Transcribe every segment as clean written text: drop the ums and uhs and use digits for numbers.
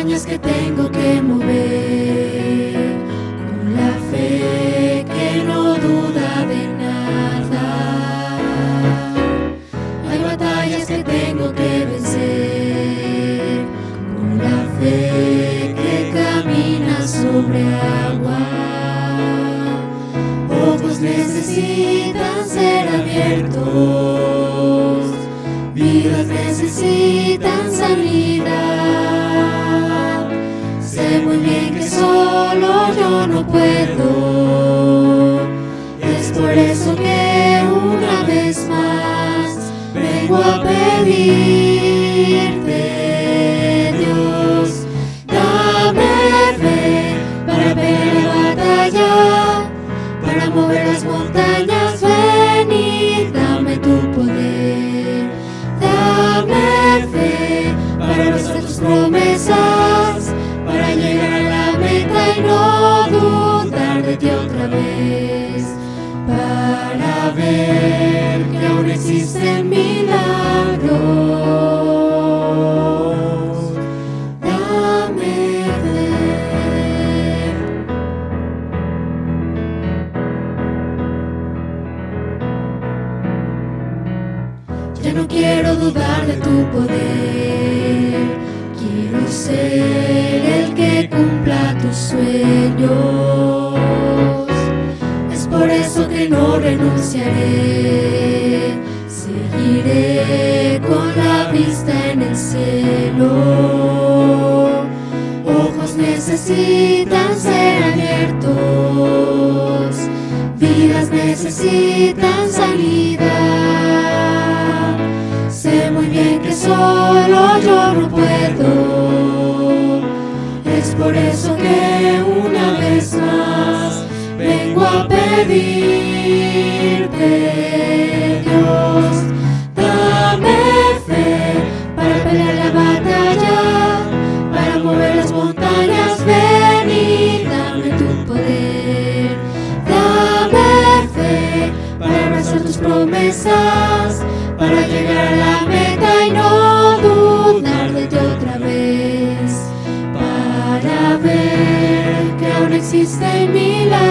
montañas que tengo que mover, con la fe que no duda de nada. Hay batallas que tengo que vencer, con la fe que camina sobre agua. Ojos necesitan ser abiertos, vidas necesitan sanidad. Sé muy bien que solo yo no puedo, es por eso que una vez más vengo a pedirte, Dios, dame fe para pelear la batalla, para mover las montañas. Ven y dame tu poder, dame fe para abrazar tus promesas, para llegar a la meta y no dudar de ti otra vez, para ver que aún existen milagros. Dame fe. Ya no quiero dudar de tu poder, quiero ser el que cumpla tus sueños. Es por eso que no renunciaré, seguiré con la vista en el cielo. Ojos necesitan ser abiertos, vidas necesitan sanidad. Sé muy bien que solo yo no puedo, es por eso que una vez más vengo a pedirte, Dios, dame fe para pelear la batalla, para mover las montañas. Ven y dame tu poder, dame fe para abrazar tus promesas, para llegar a la meta y no dudar de ti otra vez, para ver que aún existen milagros.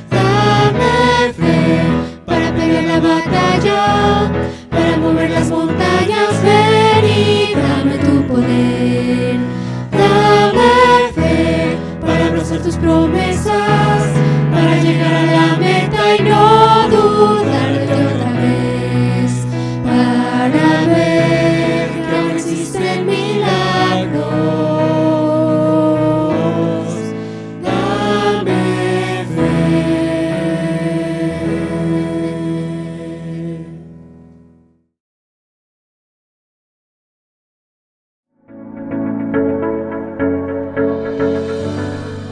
Dame fe para pelear la batalla, para mover las montañas. Ven y dame tu poder, dame fe para abrazar tus promesas, para llegar a la meta y no dudar de ti otra vez, para ver que aún existen milagros. Dame fe.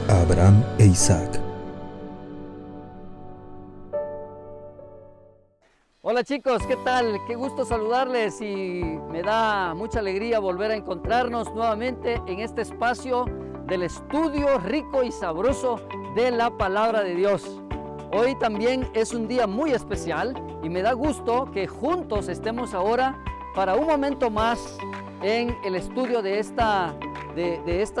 Abraham e Isaac. Hola chicos, ¿qué tal? Qué gusto saludarles y me da mucha alegría volver a encontrarnos nuevamente en este espacio del estudio rico y sabroso de la Palabra de Dios. Hoy también es un día muy especial y me da gusto que juntos estemos ahora para un momento más en el estudio de esta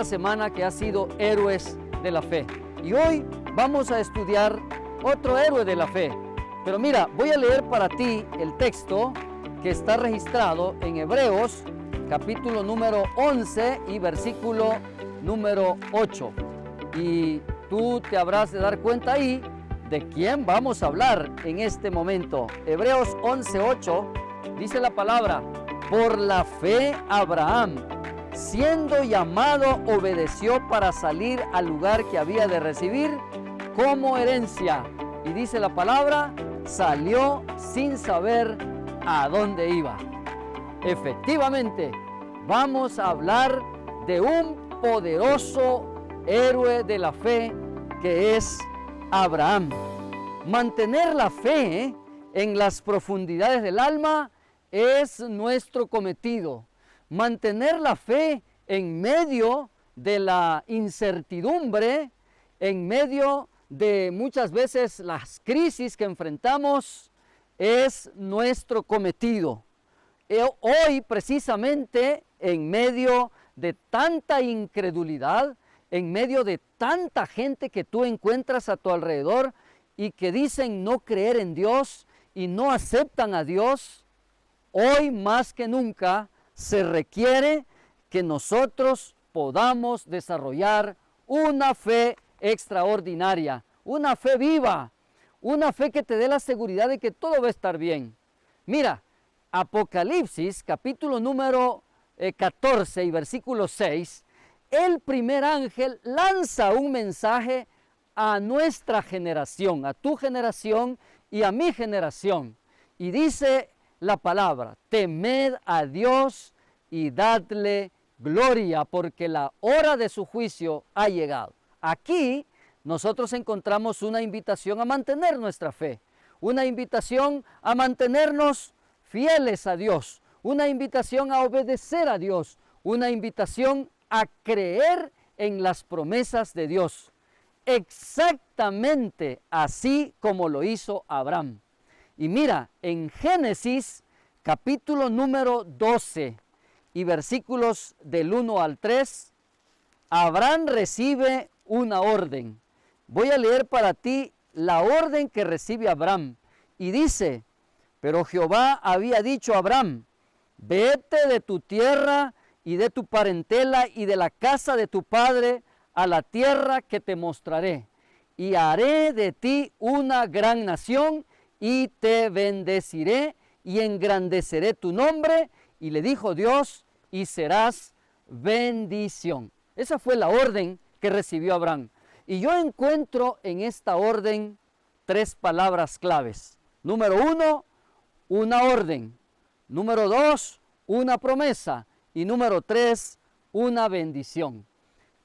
semana que ha sido Héroes de la Fe. Y hoy vamos a estudiar otro héroe de la fe. Pero mira, voy a leer para ti el texto que está registrado en Hebreos, capítulo número 11 y versículo número 8. Y tú te habrás de dar cuenta ahí de quién vamos a hablar en este momento. Hebreos 11:8 dice la palabra: por la fe Abraham, siendo llamado, obedeció para salir al lugar que había de recibir como herencia. Y dice la palabra, salió sin saber a dónde iba. Efectivamente, vamos a hablar de un poderoso héroe de la fe que es Abraham. Mantener la fe en las profundidades del alma es nuestro cometido. Mantener la fe en medio de la incertidumbre, en medio de muchas veces las crisis que enfrentamos, es nuestro cometido. hoy precisamente en medio de tanta incredulidad, en medio de tanta gente que tú encuentras a tu alrededor y que dicen no creer en Dios y no aceptan a Dios, hoy más que nunca se requiere que nosotros podamos desarrollar una fe extraordinaria, una fe viva, una fe que te dé la seguridad de que todo va a estar bien. Mira, Apocalipsis, capítulo número 14 y versículo 6, el primer ángel lanza un mensaje a nuestra generación, a tu generación y a mi generación. Y dice la palabra, temed a Dios y dadle gloria, porque la hora de su juicio ha llegado. Aquí nosotros encontramos una invitación a mantener nuestra fe, una invitación a mantenernos fieles a Dios, una invitación a obedecer a Dios, una invitación a creer en las promesas de Dios, exactamente así como lo hizo Abraham. Y mira, en Génesis capítulo número 12 y versículos del 1 al 3, Abraham recibe una orden. Voy a leer para ti la orden que recibe Abraham. Y dice, pero Jehová había dicho a Abraham, vete de tu tierra y de tu parentela y de la casa de tu padre a la tierra que te mostraré, y haré de ti una gran nación, y te bendeciré, y engrandeceré tu nombre. Y le dijo Dios, y serás bendición. Esa fue la orden que recibió Abraham. Y yo encuentro en esta orden tres palabras claves. Número 1, una orden. Número 2, una promesa. Y número 3, una bendición.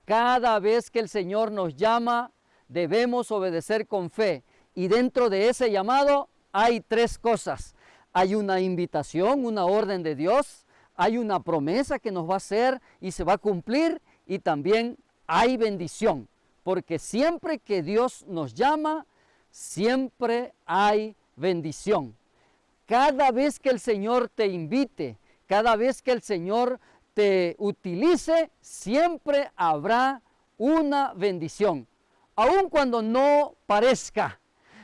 Cada vez que el Señor nos llama, debemos obedecer con fe. Y dentro de ese llamado hay tres cosas. Hay una invitación, una orden de Dios. Hay una promesa que nos va a hacer y se va a cumplir. Y también hay bendición. Porque siempre que Dios nos llama, siempre hay bendición. Cada vez que el Señor te invite, cada vez que el Señor te utilice, siempre habrá una bendición. Aun cuando no parezca,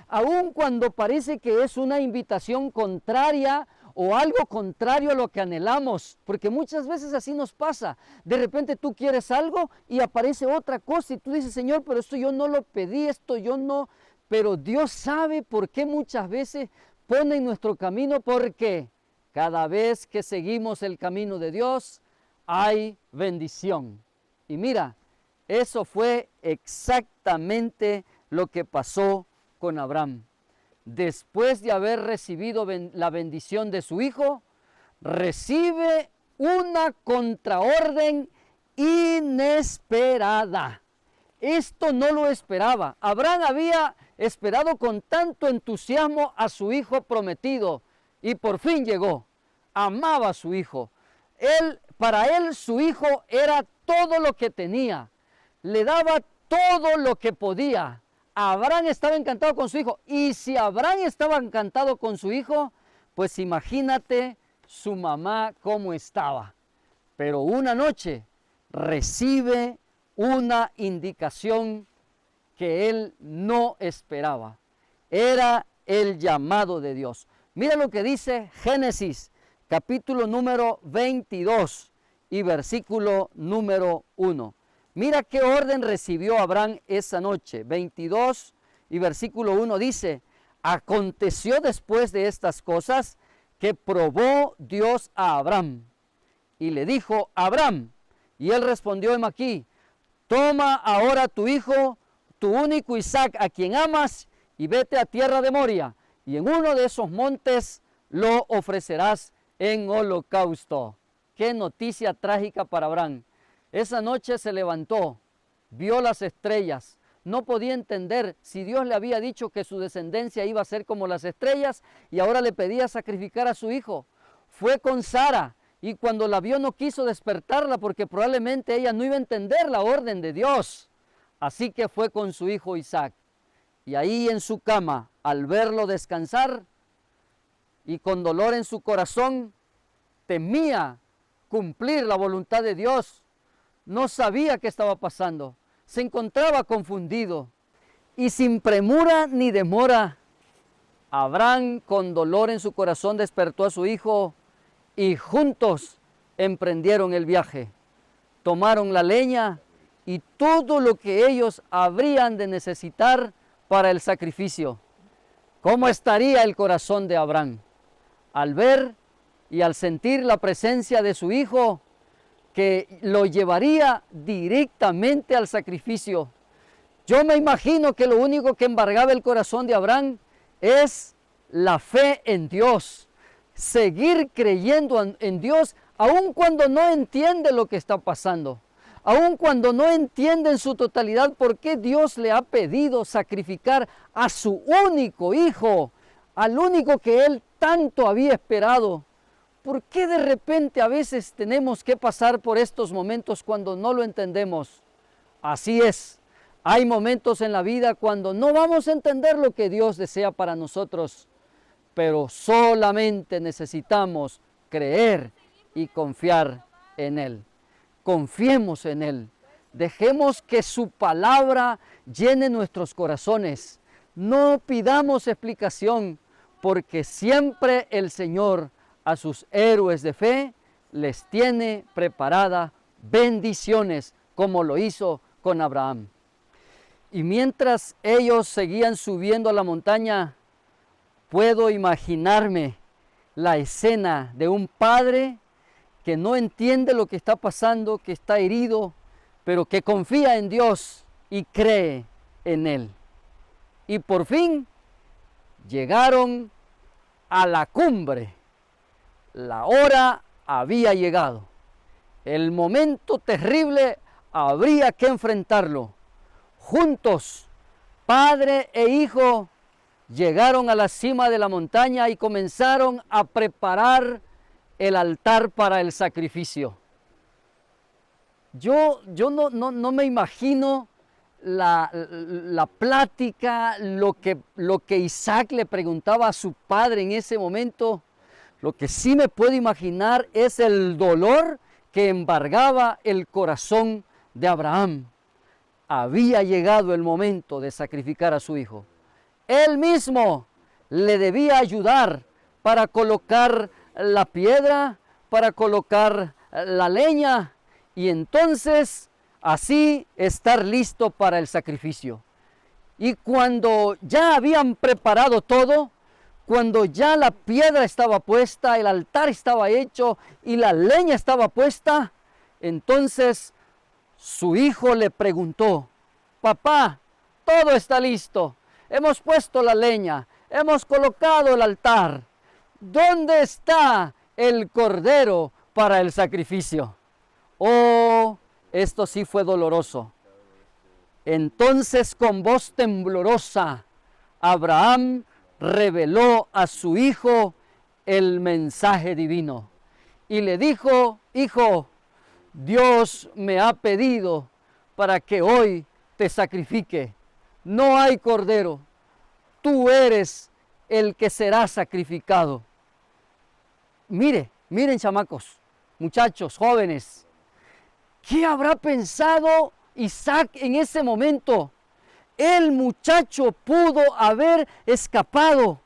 aun cuando parece que es una invitación contraria o algo contrario a lo que anhelamos, porque muchas veces así nos pasa. De repente tú quieres algo y aparece otra cosa y tú dices, Señor, pero esto yo no lo pedí, esto yo no... Pero Dios sabe por qué muchas veces pone en nuestro camino, porque cada vez que seguimos el camino de Dios, hay bendición. Y mira, eso fue exactamente lo que pasó con Abraham. Después de haber recibido la bendición de su hijo, recibe una contraorden inesperada. Esto no lo esperaba. Abraham había esperado con tanto entusiasmo a su hijo prometido y por fin llegó. Amaba a su hijo. Para él su hijo era todo lo que tenía. Le daba todo lo que podía. Abraham estaba encantado con su hijo. Y si Abraham estaba encantado con su hijo, pues imagínate su mamá cómo estaba. Pero una noche recibe una indicación que él no esperaba. Era el llamado de Dios. Mira lo que dice Génesis, capítulo número 22 y versículo número 1. Mira qué orden recibió Abraham esa noche. 22 y versículo 1 dice, aconteció después de estas cosas que probó Dios a Abraham y le dijo, Abraham, y él respondió, heme aquí, toma ahora tu hijo, tu único Isaac, a quien amas, y vete a tierra de Moria, y en uno de esos montes lo ofrecerás en holocausto. Qué noticia trágica para Abraham. Esa noche se levantó, vio las estrellas, no podía entender si Dios le había dicho que su descendencia iba a ser como las estrellas y ahora le pedía sacrificar a su hijo. Fue con Sara y cuando la vio no quiso despertarla porque probablemente ella no iba a entender la orden de Dios. Así que fue con su hijo Isaac. Y ahí en su cama, al verlo descansar y con dolor en su corazón, temía cumplir la voluntad de Dios. No sabía qué estaba pasando. Se encontraba confundido. Y sin premura ni demora, Abraham, con dolor en su corazón, despertó a su hijo y juntos emprendieron el viaje. Tomaron la leña y todo lo que ellos habrían de necesitar para el sacrificio. ¿Cómo estaría el corazón de Abraham al ver y al sentir la presencia de su hijo, que lo llevaría directamente al sacrificio? Yo me imagino que lo único que embargaba el corazón de Abraham es la fe en Dios, seguir creyendo en Dios, aun cuando no entiende lo que está pasando, aun cuando no entiende en su totalidad por qué Dios le ha pedido sacrificar a su único hijo, al único que él tanto había esperado. ¿Por qué de repente a veces tenemos que pasar por estos momentos cuando no lo entendemos? Así es, hay momentos en la vida cuando no vamos a entender lo que Dios desea para nosotros, pero solamente necesitamos creer y confiar en Él. Confiemos en Él. Dejemos que su palabra llene nuestros corazones. No pidamos explicación, porque siempre el Señor a sus héroes de fe les tiene preparada bendiciones, como lo hizo con Abraham. Y mientras ellos seguían subiendo a la montaña, puedo imaginarme la escena de un padre que no entiende lo que está pasando, que está herido, pero que confía en Dios y cree en Él. Y por fin llegaron a la cumbre. La hora había llegado. El momento terrible habría que enfrentarlo. Juntos, padre e hijo, llegaron a la cima de la montaña y comenzaron a preparar el altar para el sacrificio. Yo no me imagino la plática, lo que Isaac le preguntaba a su padre en ese momento. Lo que sí me puedo imaginar es el dolor que embargaba el corazón de Abraham. Había llegado el momento de sacrificar a su hijo. Él mismo le debía ayudar para colocar la piedra, para colocar la leña y entonces así estar listo para el sacrificio. Y cuando ya habían preparado todo, cuando ya la piedra estaba puesta, el altar estaba hecho y la leña estaba puesta, entonces su hijo le preguntó: papá, todo está listo, hemos puesto la leña, hemos colocado el altar, ¿dónde está el cordero para el sacrificio? Oh, esto sí fue doloroso. Entonces, con voz temblorosa, Abraham reveló a su hijo el mensaje divino y le dijo: hijo, Dios me ha pedido para que hoy te sacrifique. No hay cordero, tú eres el que será sacrificado. Miren chamacos, muchachos, jóvenes, ¿qué habrá pensado Isaac en ese momento? El muchacho pudo haber escapado,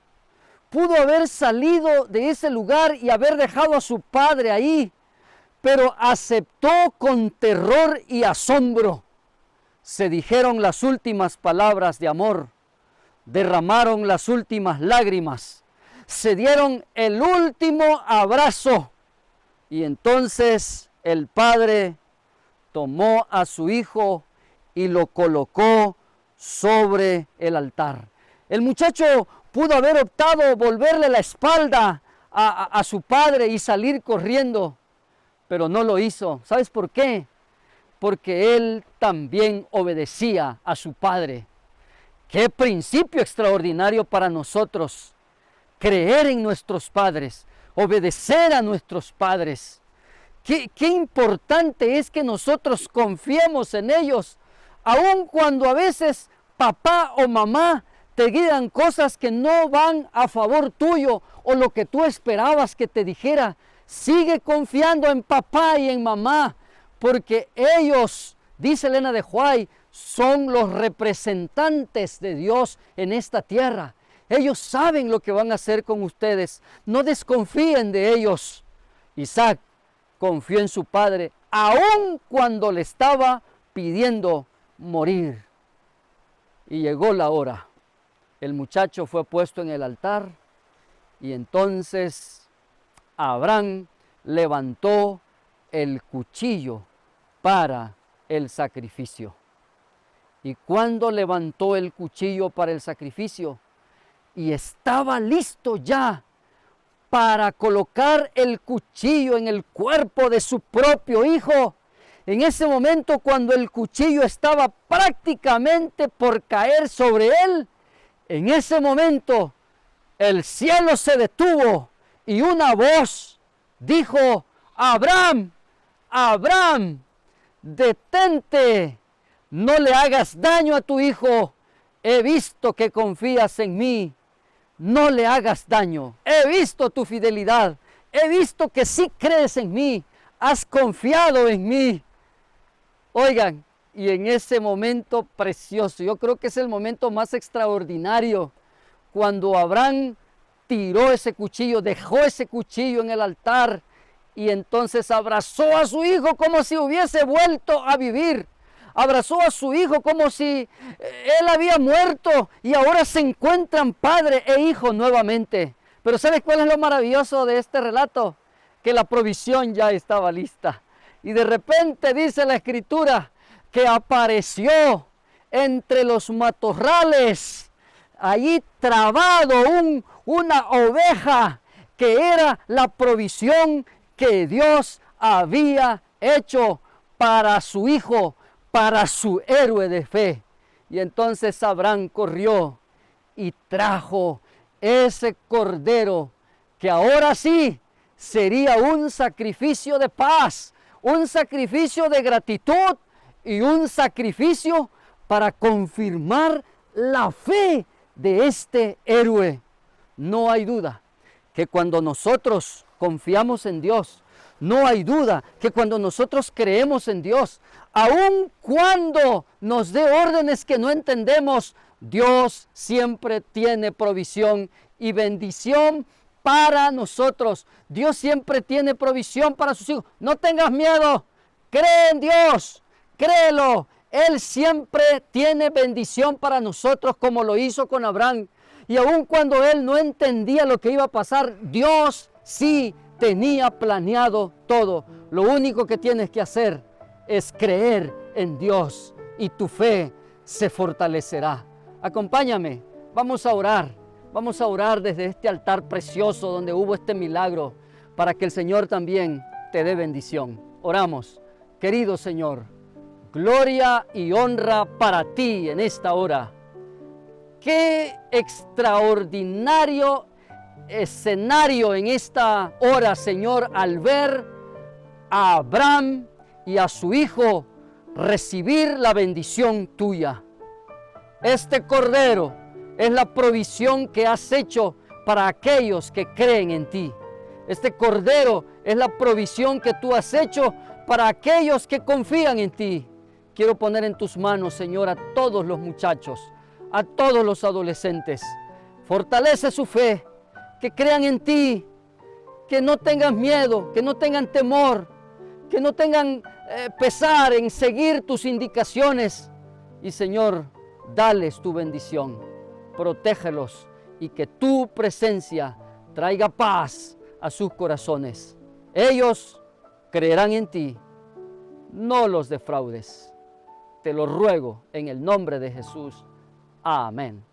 pudo haber salido de ese lugar y haber dejado a su padre ahí, pero aceptó con terror y asombro. Se dijeron las últimas palabras de amor, derramaron las últimas lágrimas, se dieron el último abrazo y entonces el padre tomó a su hijo y lo colocó sobre el altar. El muchacho pudo haber optado volverle la espalda a su padre y salir corriendo, pero no lo hizo. ¿Sabes por qué? Porque él también obedecía a su padre. Qué principio extraordinario para nosotros, creer en nuestros padres, obedecer a nuestros padres. Qué importante es que nosotros confiemos en ellos, aun cuando a veces papá o mamá te digan cosas que no van a favor tuyo o lo que tú esperabas que te dijera. Sigue confiando en papá y en mamá, porque ellos, dice Elena de White, son los representantes de Dios en esta tierra. Ellos saben lo que van a hacer con ustedes. No desconfíen de ellos. Isaac confió en su padre, aun cuando le estaba pidiendo morir. Y llegó la hora. El muchacho fue puesto en el altar y entonces Abraham levantó el cuchillo para el sacrificio. Y cuando levantó el cuchillo para el sacrificio y estaba listo ya para colocar el cuchillo en el cuerpo de su propio hijo, en ese momento cuando el cuchillo estaba prácticamente por caer sobre él, en ese momento el cielo se detuvo y una voz dijo: Abraham, Abraham, detente, no le hagas daño a tu hijo, he visto que confías en mí, no le hagas daño, he visto tu fidelidad, he visto que sí crees en mí, has confiado en mí. Oigan, y en ese momento precioso, yo creo que es el momento más extraordinario, cuando Abraham tiró ese cuchillo, dejó ese cuchillo en el altar y entonces abrazó a su hijo como si hubiese vuelto a vivir. Abrazó a su hijo como si él había muerto y ahora se encuentran padre e hijo nuevamente. Pero ¿sabes cuál es lo maravilloso de este relato? Que la provisión ya estaba lista. Y de repente dice la Escritura que apareció entre los matorrales, allí trabado una oveja, que era la provisión que Dios había hecho para su hijo, para su héroe de fe. Y entonces Abraham corrió y trajo ese cordero, que ahora sí sería un sacrificio de paz, un sacrificio de gratitud y un sacrificio para confirmar la fe de este héroe. No hay duda que cuando nosotros confiamos en Dios, no hay duda que cuando nosotros creemos en Dios, aun cuando nos dé órdenes que no entendemos, Dios siempre tiene provisión y bendición para nosotros. Dios siempre tiene provisión para sus hijos. No tengas miedo, cree en Dios, créelo. Él siempre tiene bendición para nosotros, como lo hizo con Abraham. Y aun cuando él no entendía lo que iba a pasar, Dios sí tenía planeado todo. Lo único que tienes que hacer es creer en Dios y tu fe se fortalecerá. Acompáñame, vamos a orar. Vamos a orar desde este altar precioso donde hubo este milagro, para que el Señor también te dé bendición. Oramos. Querido Señor, gloria y honra para ti en esta hora. Qué extraordinario escenario en esta hora, Señor, al ver a Abraham y a su hijo recibir la bendición tuya. Este cordero es la provisión que has hecho para aquellos que creen en ti. Este cordero es la provisión que tú has hecho para aquellos que confían en ti. Quiero poner en tus manos, Señor, a todos los muchachos, a todos los adolescentes. Fortalece su fe, que crean en ti, que no tengan miedo, que no tengan temor, que no tengan pesar en seguir tus indicaciones. Y Señor, dales tu bendición, protégelos y que tu presencia traiga paz a sus corazones. Ellos creerán en ti, no los defraudes. Te lo ruego en el nombre de Jesús. Amén.